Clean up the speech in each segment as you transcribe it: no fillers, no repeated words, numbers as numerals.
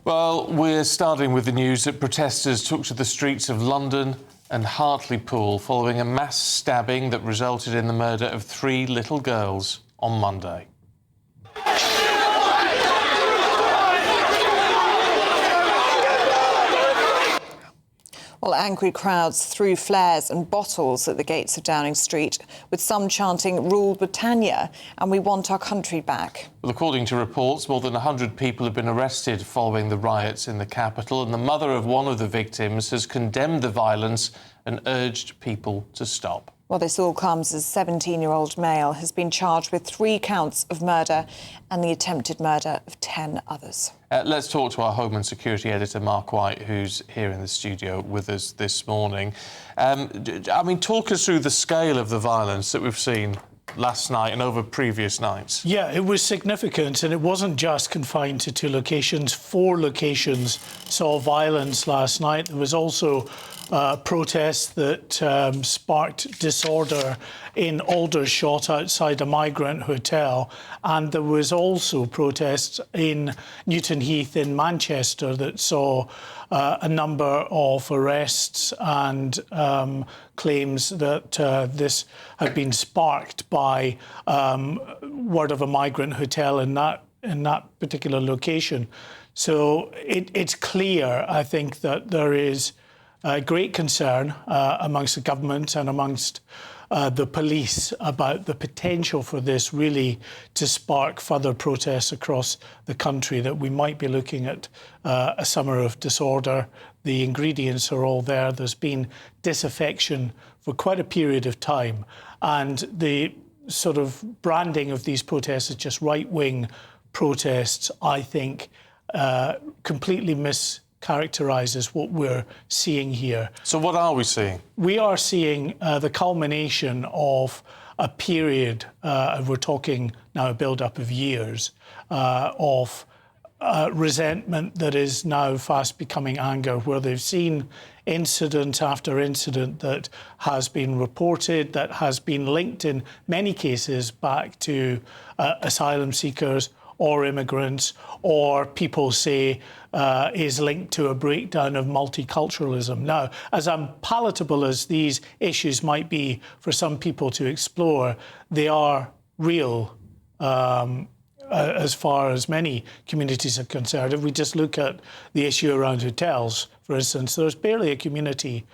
Well, we're starting with the news that protesters took to the streets of London and Hartlepool following a mass stabbing that resulted in the murder of 3 little girls on Monday. Well, angry crowds threw flares and bottles at the gates of Downing Street, with some chanting "Rule Britannia" and "We want our country back." Well, according to reports, more than 100 people have been arrested following the riots in the capital, and the mother of one of the victims has condemned the violence and urged people to stop. Well, this all comes as a 17-year-old male has been charged with 3 counts of murder and the attempted murder of 10 others. Let's talk to our Home and Security editor, Mark White, who's here in the studio with us this morning. Talk us through the scale of the violence that we've seen last night and over previous nights. Yeah, it was significant, and it wasn't just confined to 2 locations. 4 locations saw violence last night. There was also protests that sparked disorder in Aldershot outside a migrant hotel, and there was also protests in Newton Heath in Manchester that saw a number of arrests and claims that this had been sparked by word of a migrant hotel in that particular location. So it's clear, I think, that there is great concern amongst the government and amongst the police about the potential for this really to spark further protests across the country, that we might be looking at a summer of disorder. The ingredients are all there. There's been disaffection for quite a period of time, and the sort of branding of these protests as just right-wing protests, I think, completely mischaracterises what we're seeing here. So what are we seeing? We are seeing the culmination of a period, we're talking now a build-up of years, of resentment that is now fast becoming anger, where they've seen incident after incident that has been reported, that has been linked in many cases back to asylum seekers or immigrants, or people say is linked to a breakdown of multiculturalism. Now, as unpalatable as these issues might be for some people to explore, they are real as far as many communities are concerned. If we just look at the issue around hotels, for instance, there's barely a community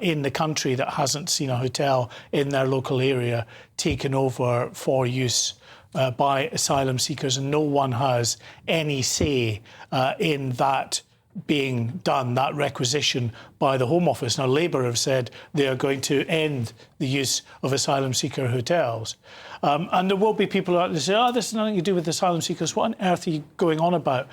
in the country that hasn't seen a hotel in their local area taken over for use by asylum seekers, and no one has any say in that being done, that requisition by the Home Office. Now, Labour have said they are going to end the use of asylum seeker hotels. And there will be people out there say, oh, this has nothing to do with asylum seekers. What on earth are you going on about?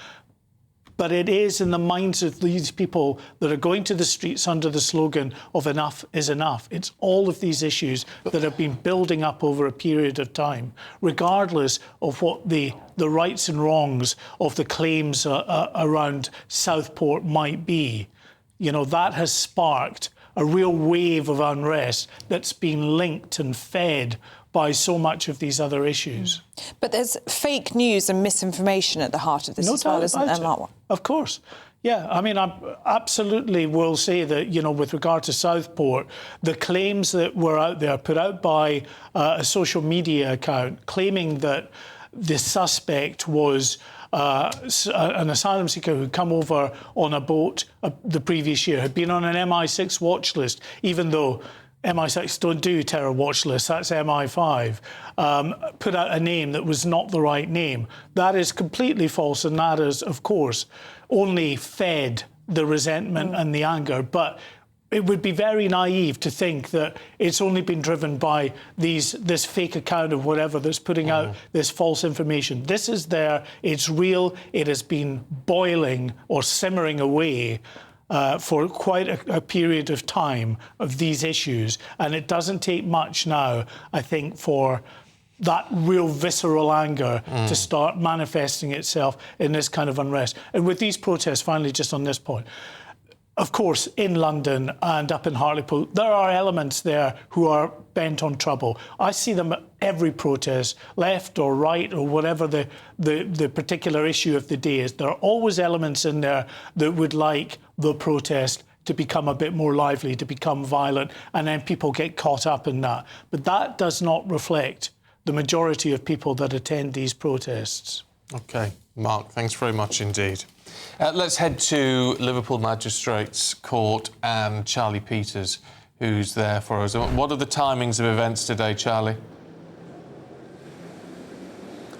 But it is in the minds of these people that are going to the streets under the slogan of enough is enough. It's all of these issues that have been building up over a period of time, regardless of what the rights and wrongs of the claims around Southport might be. You know, that has sparked a real wave of unrest that's been linked and fed by so much of these other issues. But there's fake news and misinformation at the heart of this as well, isn't there, Mark? Of course. Yeah, I mean, I absolutely will say that, you know, with regard to Southport, the claims that were out there, put out by a social media account, claiming that the suspect was an asylum seeker who'd come over on a boat the previous year, had been on an MI6 watch list, even though MI6 don't do terror watch lists, that's MI5, put out a name that was not the right name. That is completely false, and that is, of course, only fed the resentment and the anger. But it would be very naive to think that it's only been driven by this fake account of whatever that's putting out this false information. This is there, it's real, it has been boiling or simmering away for quite a period of time of these issues. And it doesn't take much now, I think, for that real visceral anger to start manifesting itself in this kind of unrest. And with these protests, finally, just on this point, of course, in London and up in Hartlepool, there are elements there who are bent on trouble. I see them at every protest, left or right or whatever the particular issue of the day is. There are always elements in there that would like the protest to become a bit more lively, to become violent, and then people get caught up in that. But that does not reflect the majority of people that attend these protests. OK, Mark, thanks very much indeed. Let's head to Liverpool Magistrates Court and Charlie Peters, who's there for us. What are the timings of events today, Charlie?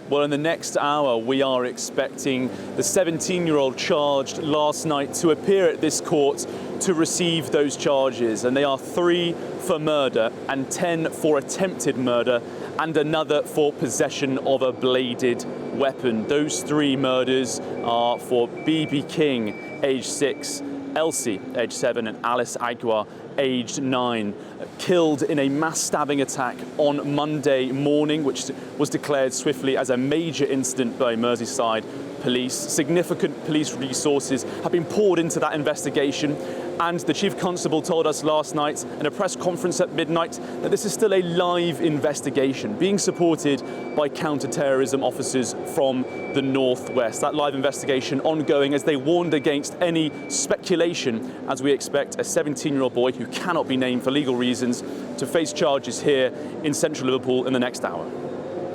Well, in the next hour, we are expecting the 17-year-old charged last night to appear at this court to receive those charges. And they are 3 for murder and 10 for attempted murder and another for possession of a bladed weapon. Those 3 murders are for BB King, aged 6, Elsie, aged 7, and Alice Agua, aged 9, killed in a mass stabbing attack on Monday morning, which was declared swiftly as a major incident by Merseyside police. Significant police resources have been poured into that investigation, and the Chief Constable told us last night in a press conference at midnight that this is still a live investigation being supported by counter-terrorism officers from the Northwest. That live investigation ongoing as they warned against any speculation, as we expect a 17-year-old boy who cannot be named for legal reasons to face charges here in central Liverpool in the next hour.